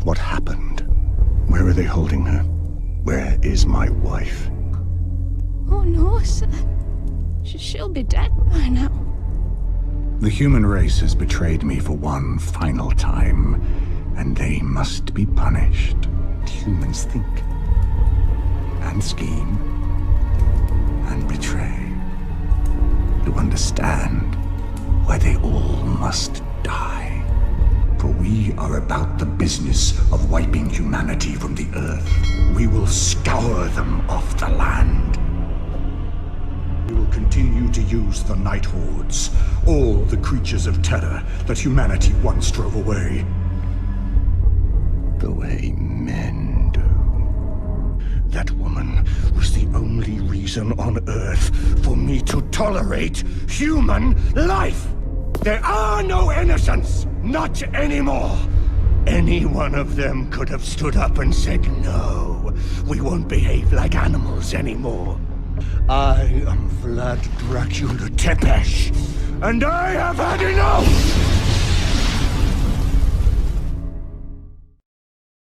What happened? Where are they holding her? Where is my wife? Oh no, sir. She'll be dead by now. The human race has betrayed me for one final time, and they must be punished. Humans think, and scheme, and betray. To understand why they all must die. For we are about the business of wiping humanity from the earth. We will scour them off the land. We will continue to use the Night Hordes, all the creatures of terror that humanity once drove away. The way men do. That woman was the only reason on Earth for me to tolerate human life! There are no innocents! Not anymore! Any one of them could have stood up and said, no, we won't behave like animals anymore. I am Vlad Dracula Tepesh, and I have had enough!